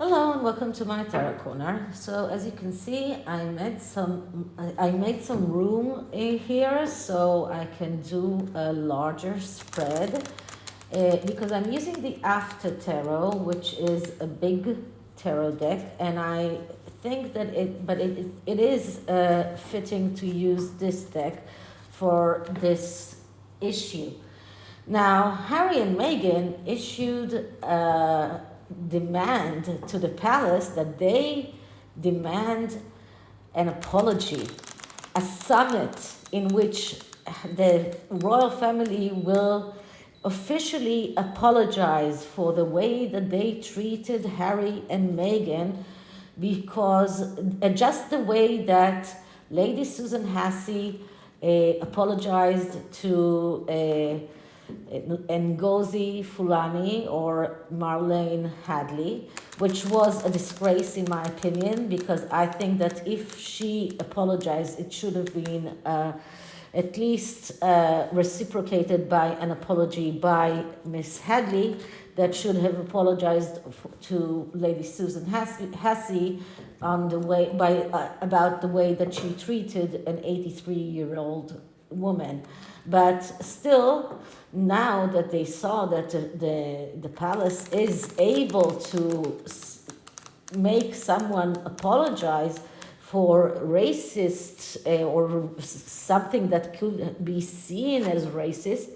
Hello and welcome to my tarot corner. So as you can see, I made some room here so I can do a larger spread because I'm using the After Tarot, which is a big tarot deck, and I think that it is fitting to use this deck for this issue. Now, Harry and Meghan issued demand to the palace that they demand an apology, a summit in which the royal family will officially apologize for the way that they treated Harry and Meghan, because just the way that Lady Susan Hassey apologized to Ngozi Fulani or Marlene Hadley, which was a disgrace in my opinion, because I think that if she apologized, it should have been at least reciprocated by an apology by Miss Hadley, that should have apologized to Lady Susan Hassey on the way about the way that she treated an 83-year-old woman. But still, now that they saw that the palace is able to make someone apologize for racist or something that could be seen as racist,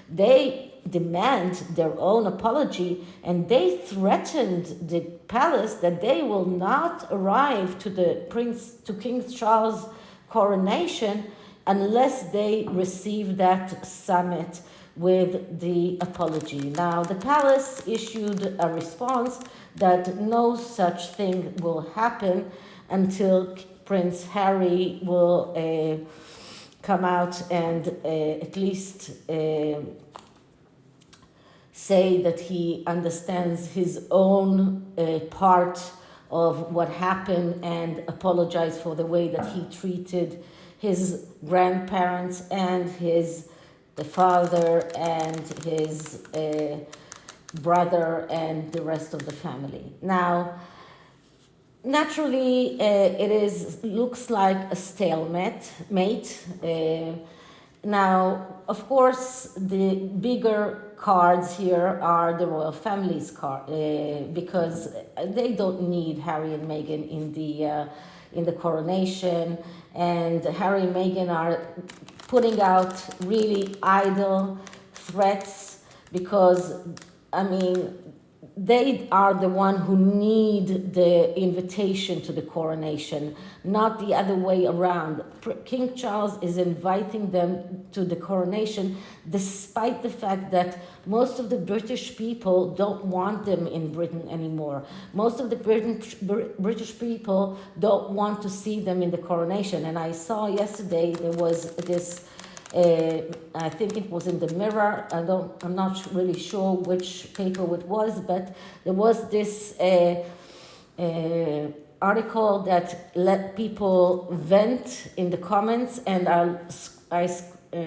they demand their own apology, and they threatened the palace that they will not arrive to King Charles' coronation unless they receive that summit with the apology. Now, the palace issued a response that no such thing will happen until Prince Harry will come out and at least say that he understands his own part of what happened and apologize for the way that he treated his grandparents and the father and his brother and the rest of the family. Now, naturally, looks like a stalemate. Now, of course, the bigger cards here are the royal family's card, because they don't need Harry and Meghan in the coronation, and Harry and Meghan are putting out really idle threats because, I mean, they are the one who need the invitation to the coronation, not the other way around. King Charles is inviting them to the coronation despite the fact that most of the British people don't want them in Britain anymore. Most of the British people don't want to see them in the coronation. And I saw yesterday there was this I think it was in the Mirror. I'm not really sure which paper it was, but there was this article that let people vent in the comments, and I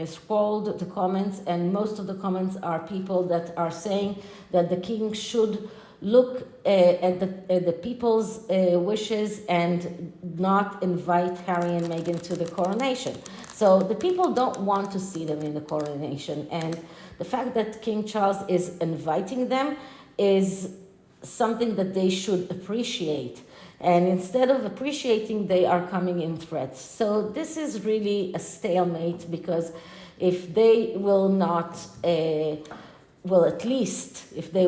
scrolled the comments, and most of the comments are people that are saying that the king should look at the people's wishes and not invite Harry and Meghan to the coronation. So the people don't want to see them in the coronation, and the fact that King Charles is inviting them is something that they should appreciate. And instead of appreciating, they are coming in threats. So this is really a stalemate, because if they will not, if they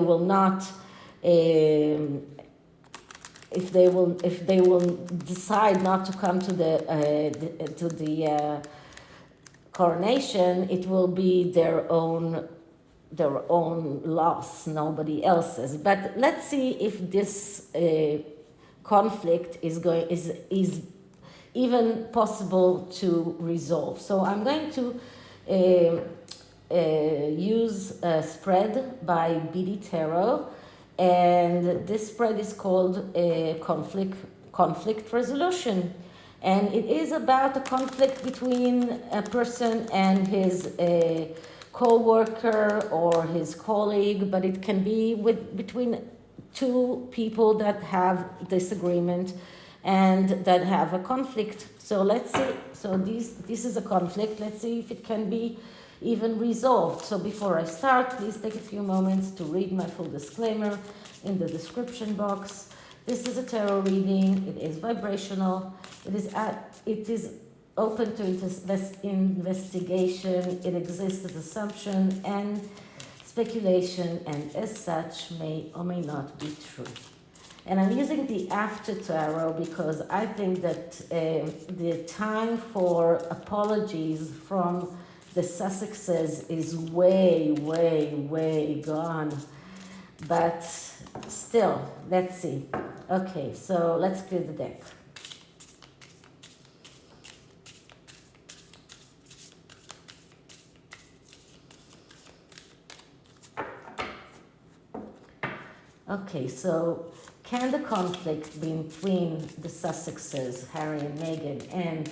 will decide not to come to the coronation, it will be their own loss, nobody else's. But let's see if this conflict is even possible to resolve. So I'm going to use a spread by BD Tarot, and this spread is called conflict resolution. And it is about a conflict between a person and his co-worker or his colleague, but it can be between two people that have disagreement and that have a conflict. So let's see. So this is a conflict. Let's see if it can be even resolved. So before I start, please take a few moments to read my full disclaimer in the description box. This is a tarot reading. It is vibrational. It is open to investigation. It exists as assumption and speculation, and as such may or may not be true. And I'm using the after tarot because I think that the time for apologies from the Sussexes is way, way, way gone. But still, let's see. Okay, so let's clear the deck. Okay, so can the conflict between the Sussexes, Harry and Meghan, and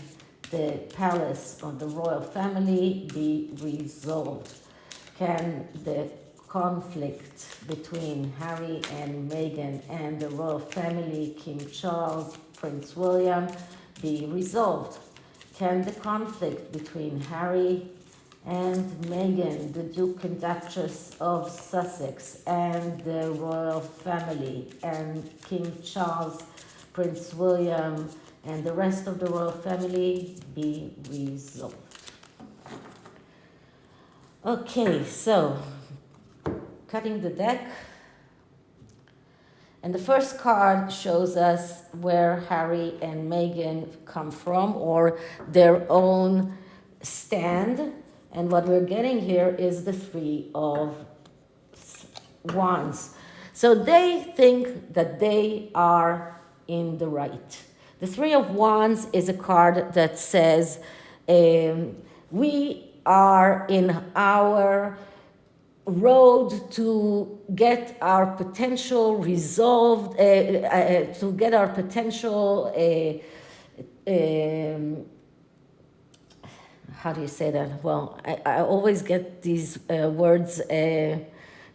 the palace or the royal family be resolved? Can the conflict between Harry and Meghan and the royal family, King Charles, Prince William, be resolved? Can the conflict between Harry and Meghan, the Duke and Duchess of Sussex, and the royal family, and King Charles, Prince William, and the rest of the royal family be resolved? Okay, so cutting the deck. And the first card shows us where Harry and Meghan come from, or their own stand. And what we're getting here is the Three of Wands. So they think that they are in the right. The Three of Wands is a card that says we are in our road to get our potential resolved, to get our potential how do you say that? Well, I always get these words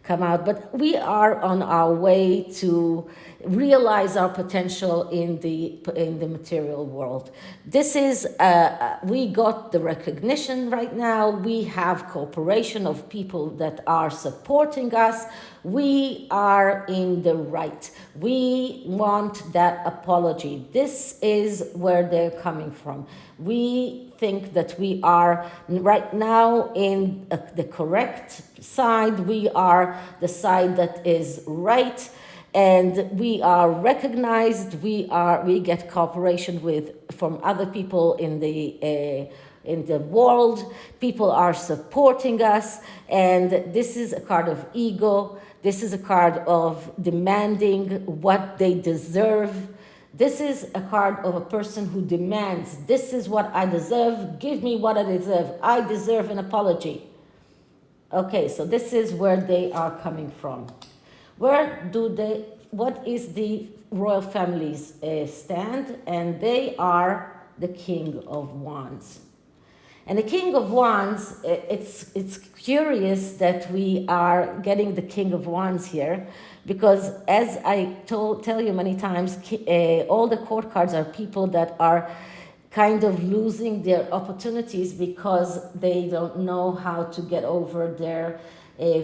come out, but we are on our way to realize our potential in the material world. This is, we got the recognition right now. We have cooperation of people that are supporting us. We are in the right. We want that apology. This is where they're coming from. We think that we are right now in the correct side. We are the side that is right, and we are recognized. We get cooperation from other people in the world. People are supporting us, and this is a card of ego. This is a card of demanding what they deserve. This is a card of a person who demands, this is what I deserve, give me what I deserve. I deserve an apology. Okay, so this is where they are coming from. What is the royal family's stand? And they are the King of Wands. And the King of Wands, it's curious that we are getting the King of Wands here, because as I tell you many times, all the court cards are people that are kind of losing their opportunities because they don't know how to get over their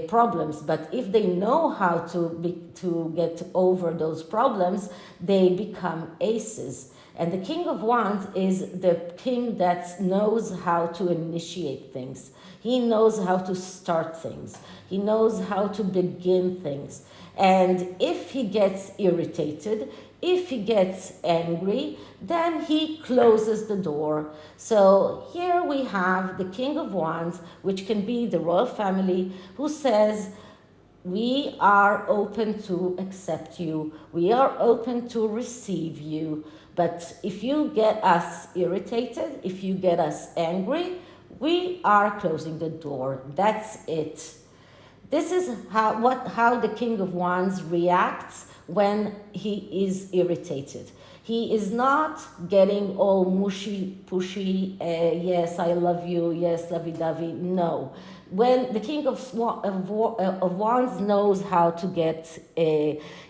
problems. But if they know how to get over those problems, they become aces. And the King of Wands is the king that knows how to initiate things. He knows how to start things. He knows how to begin things. And if he gets irritated, if he gets angry, then he closes the door. So here we have the King of Wands, which can be the royal family, who says, we are open to accept you. We are open to receive you. But if you get us irritated, if you get us angry, we are closing the door. That's it. This is how the King of Wands reacts when he is irritated. He is not getting all mushy, pushy, yes, I love you, yes, lovey-dovey. No. When the King of Wands knows how to get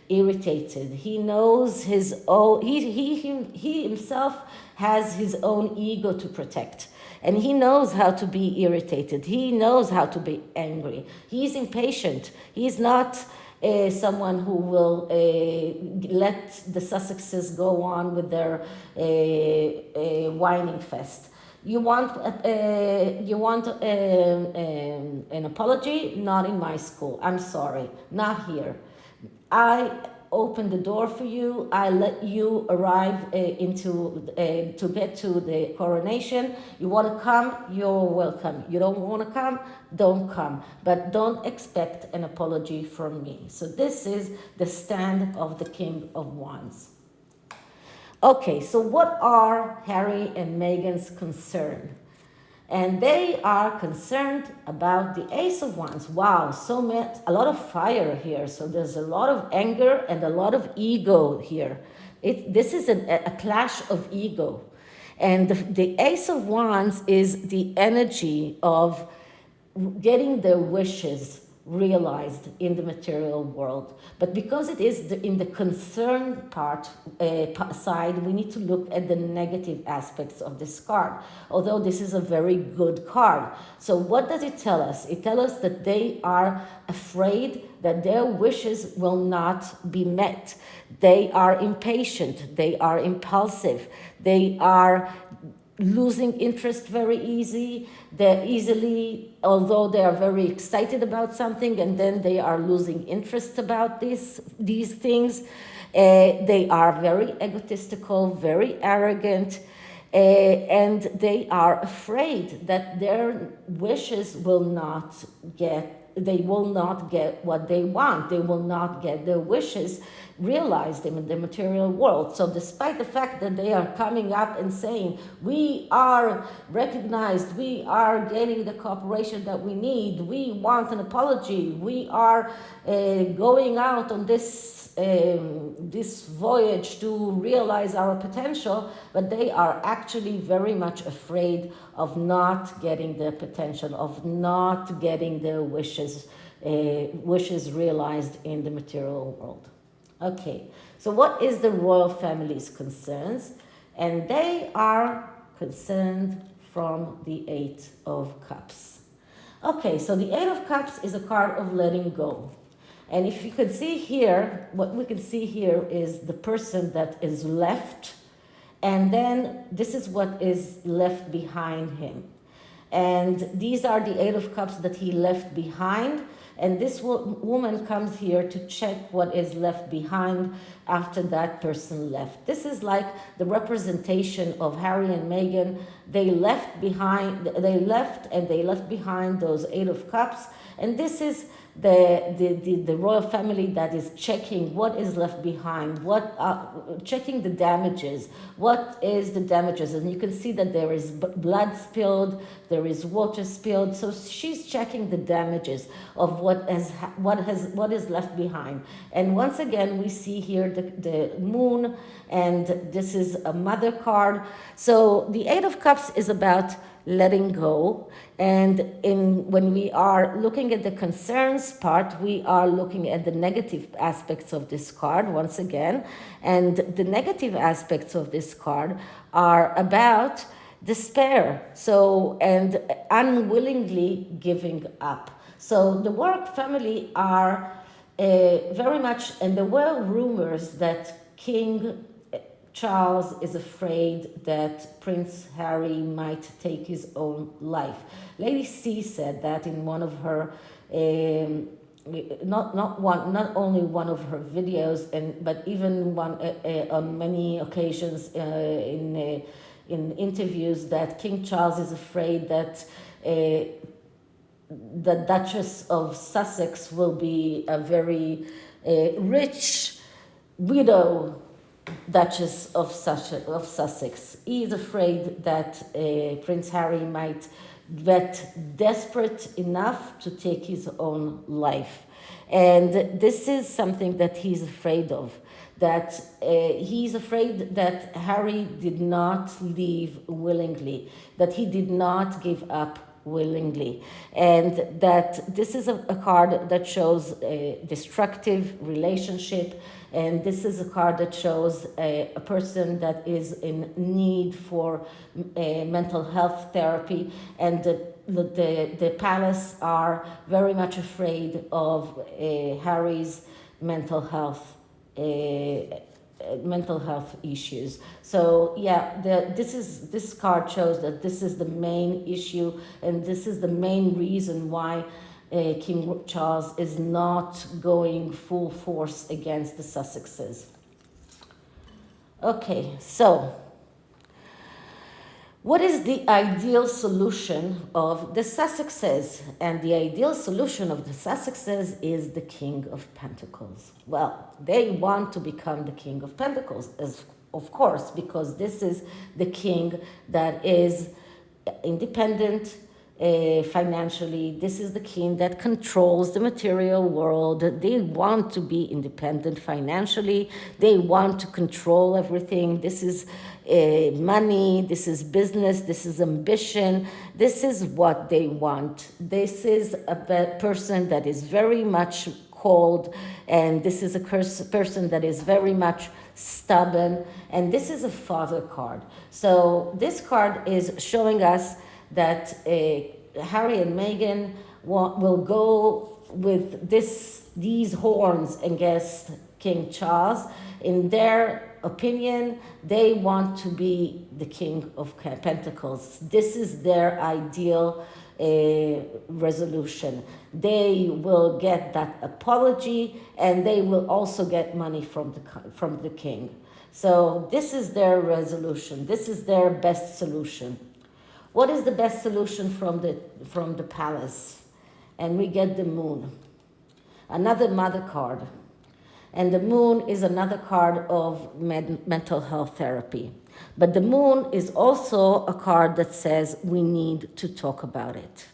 irritated, he knows his own, he himself has his own ego to protect. And he knows how to be irritated. He knows how to be angry. He's impatient. He's not someone who will let the Sussexes go on with their whining fest. You want an apology? Not in my school. I'm sorry, not here. I open the door for you. I let you arrive to get to the coronation. You want to come? You're welcome. You don't want to come? Don't come. But don't expect an apology from me. So this is the stand of the King of Wands. Okay, so what are Harry and Meghan's concern? And they are concerned about the Ace of Wands. Wow, a lot of fire here. So there's a lot of anger and a lot of ego here. This is a clash of ego. And the Ace of Wands is the energy of getting their wishes realized in the material world. But because it is in the concern side, we need to look at the negative aspects of this card, although this is a very good card. So what does it tell us? It tells us that they are afraid that their wishes will not be met. They are impatient. They are impulsive. They are losing interest very easy. They're easily, although they are very excited about something, and then they are losing interest about these things. They are very egotistical, very arrogant, and they are afraid that their wishes will not get what they want. They will not get their wishes realized in the material world. So despite the fact that they are coming up and saying, we are recognized, we are getting the cooperation that we need, we want an apology, we are going out on this voyage to realize our potential, but they are actually very much afraid of not getting their potential, of not getting their wishes realized in the material world. Okay, so what is the royal family's concerns? And they are concerned from the Eight of Cups. Okay, so the Eight of Cups is a card of letting go. And if you can see here, what we can see here is the person that is left, and then this is what is left behind him. And these are the Eight of Cups that he left behind. And this woman comes here to check what is left behind after that person left. This is like the representation of Harry and Meghan. They left behind those Eight of Cups. And this is the royal family that is checking what is left behind, checking the damages. What is the damages? And you can see that there is blood spilled, there is water spilled. So she's checking the damages of what is left behind. And once again, we see here the moon, and this is a mother card. So the Eight of Cups is about letting go. And when we are looking at the concerns part, we are looking at the negative aspects of this card once again. And the negative aspects of this card are about despair, and unwillingly giving up. So the Warwick family are very much, and there were rumors that King Charles is afraid that Prince Harry might take his own life. Lady C said that in one of her, not only one of her videos, but even on many occasions in interviews, that King Charles is afraid that the Duchess of Sussex will be a very rich widow Duchess of Sussex. He is afraid that Prince Harry might get desperate enough to take his own life. And this is something that he's afraid of, that he's afraid that Harry did not leave willingly, that he did not give up willingly, and that this is a card that shows a destructive relationship, and this is a card that shows a person that is in need for mental health therapy, and the palace are very much afraid of Harry's mental health issues. So yeah, this card shows that this is the main issue, and this is the main reason why King Charles is not going full force against the Sussexes. Okay, so what is the ideal solution of the Sussexes? And the ideal solution of the Sussexes is the King of Pentacles. Well, they want to become the King of Pentacles, of course, because this is the king that is independent financially. This is the king that controls the material world. They want to be independent financially. They want to control everything. This is money, this is business, this is ambition. This is what they want. This is a person that is very much cold, and this is a person that is very much stubborn, and this is a father card. So this card is showing us that Harry and Meghan will go with these horns against King Charles. In their opinion, they want to be the King of Pentacles. This is their ideal resolution. They will get that apology, and they will also get money from the king. So this is their resolution. This is their best solution. What is the best solution from the palace? And we get the moon, another mother card. And the moon is another card of mental health therapy. But the moon is also a card that says we need to talk about it.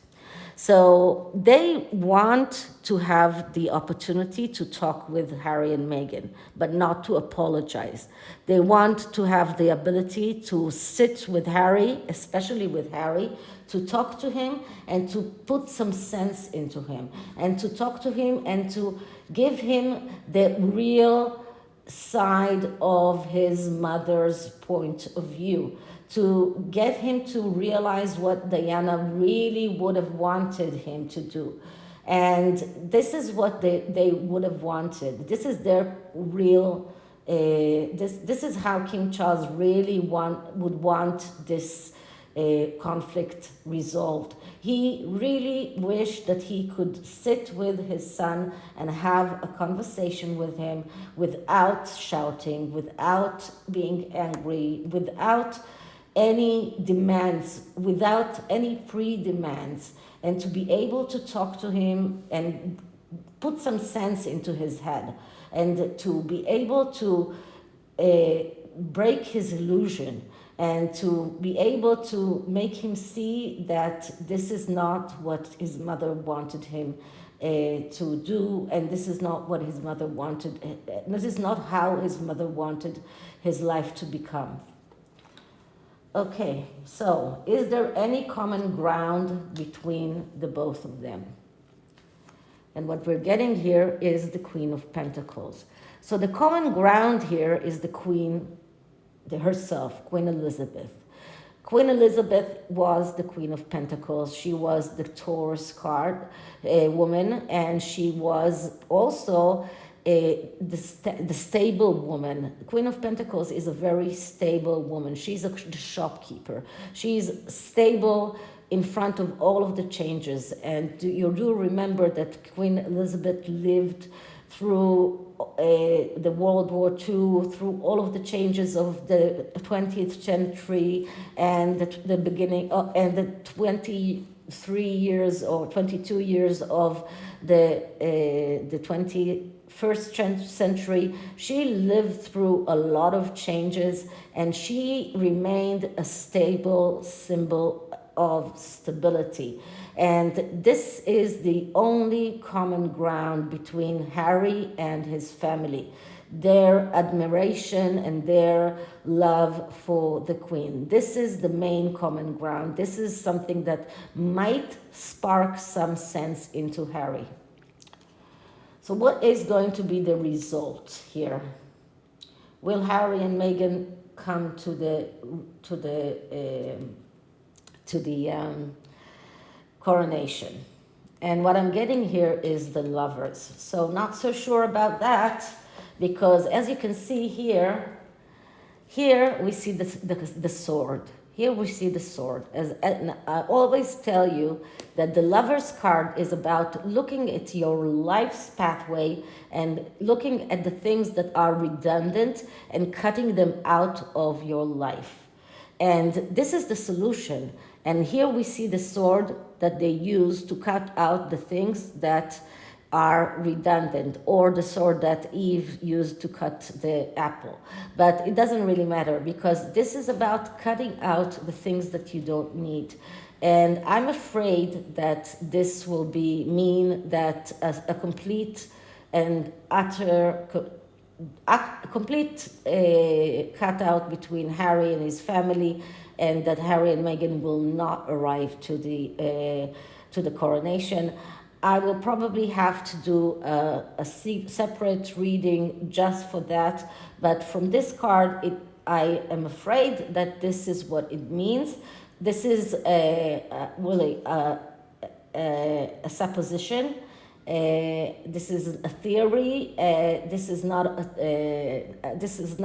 So they want to have the opportunity to talk with Harry and Meghan, but not to apologize. They want to have the ability to sit with Harry, especially with Harry, to talk to him and to put some sense into him, and to talk to him and to give him the real side of his mother's point of view, to get him to realize what Diana really would have wanted him to do. And this is what they would have wanted. This is their real, this is how King Charles really would want this conflict resolved. He really wished that he could sit with his son and have a conversation with him without shouting, without being angry, without any demands, without any pre-demands, and to be able to talk to him and put some sense into his head, and to be able to break his illusion, and to be able to make him see that this is not what his mother wanted him to do, and this is not what his mother wanted, this is not how his mother wanted his life to become. Okay, so is there any common ground between the both of them? And what we're getting here is the Queen of Pentacles. So the common ground here is the Queen herself, Queen Elizabeth. Queen Elizabeth was the Queen of Pentacles. She was the Taurus card woman, and she was also the stable woman. Queen of Pentacles is a very stable woman. She's the shopkeeper. She's stable in front of all of the changes. And you do remember that Queen Elizabeth lived through the World War II, through all of the changes of the 20th century and the beginning and the 23 years or 22 years of the 21st century. She lived through a lot of changes, and she remained a stable symbol of stability. And this is the only common ground between Harry and his family, their admiration and their love for the Queen. This is the main common ground. This is something that might spark some sense into Harry. So what is going to be the result here? Will Harry and Meghan come to the coronation? And what I'm getting here is the Lovers. So not so sure about that, because as you can see here we see the sword. Here we see the sword. And I always tell you that the Lover's card is about looking at your life's pathway and looking at the things that are redundant and cutting them out of your life. And this is the solution. And here we see the sword that they use to cut out the things that are redundant, or the sword that Eve used to cut the apple. But it doesn't really matter, because this is about cutting out the things that you don't need. And I'm afraid that this will mean that a complete and utter complete cutout between Harry and his family, and that Harry and Meghan will not arrive to the coronation. I will probably have to do a separate reading just for that, but from this card, I am afraid that this is what it means. This is really a supposition. This is a theory. This is not.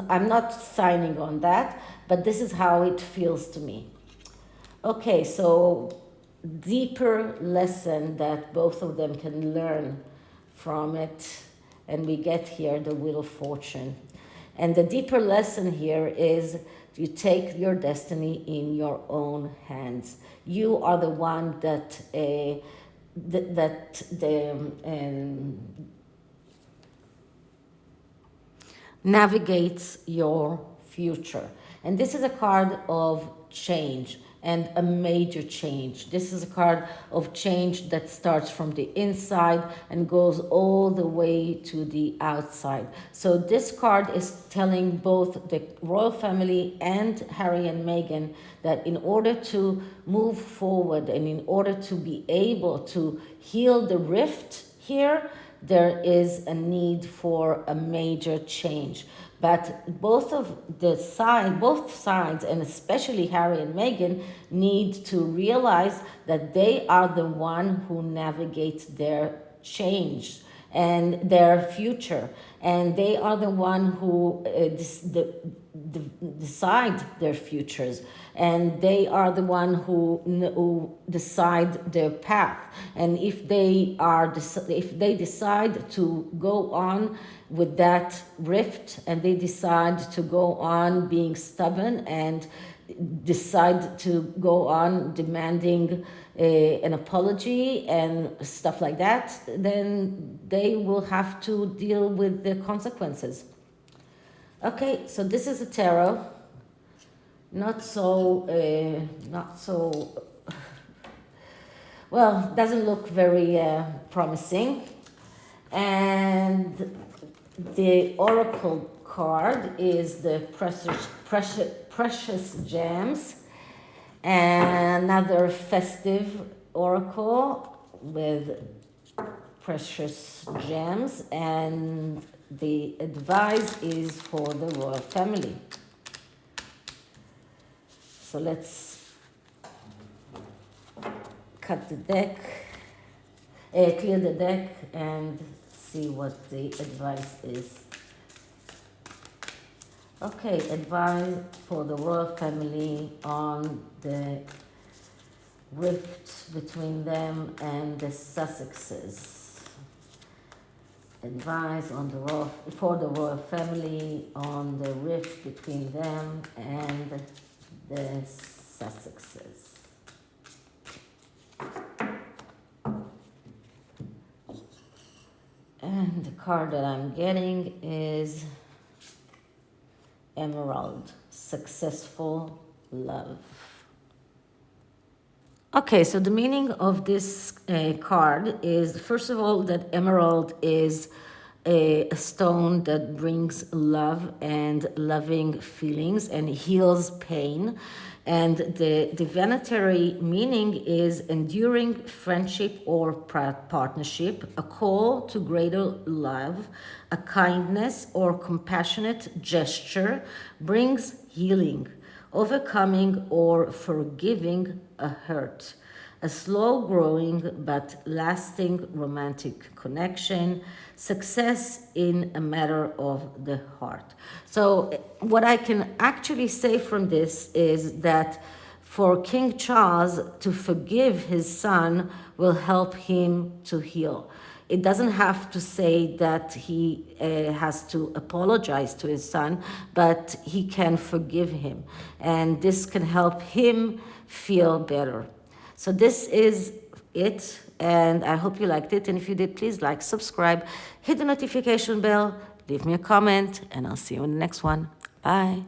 I'm not signing on that, but this is how it feels to me. Okay, so deeper lesson that both of them can learn from it, and we get here the Wheel of Fortune. And the deeper lesson here is you take your destiny in your own hands. You are the one that navigates your future. And this is a card of change, and a major change. This is a card of change that starts from the inside and goes all the way to the outside. So this card is telling both the royal family and Harry and Meghan that in order to move forward and in order to be able to heal the rift here, there is a need for a major change. But both sides, and especially Harry and Meghan, need to realize that they are the one who navigates their change and their future, and they are the one who decide their futures, and they are the one who decide their path. And if they decide to go on with that rift, and they decide to go on being stubborn and decide to go on demanding an apology and stuff like that, then they will have to deal with the consequences. Okay, so this is a tarot. Not so, well, doesn't look very promising. And the oracle card is the precious gems, and another festive oracle with precious gems, and the advice is for the royal family. So let's cut the deck, clear the deck, and see what the advice is. Okay, advice for the royal family on the rift between them and the Sussexes. Advice on for the royal family on the rift between them and the Sussexes. And the card that I'm getting is Emerald, successful love. Okay, so the meaning of this card is, first of all, that emerald is a stone that brings love and loving feelings and heals pain. And the divinatory meaning is enduring friendship or partnership, a call to greater love, a kindness or compassionate gesture brings healing, overcoming or forgiving a hurt, a slow growing but lasting romantic connection, success in a matter of the heart. So, what I can actually say from this is that for King Charles to forgive his son will help him to heal. It doesn't have to say that he has to apologize to his son, but he can forgive him. And this can help him feel better. So this is it, and I hope you liked it. And if you did, please like, subscribe, hit the notification bell, leave me a comment, and I'll see you in the next one. Bye.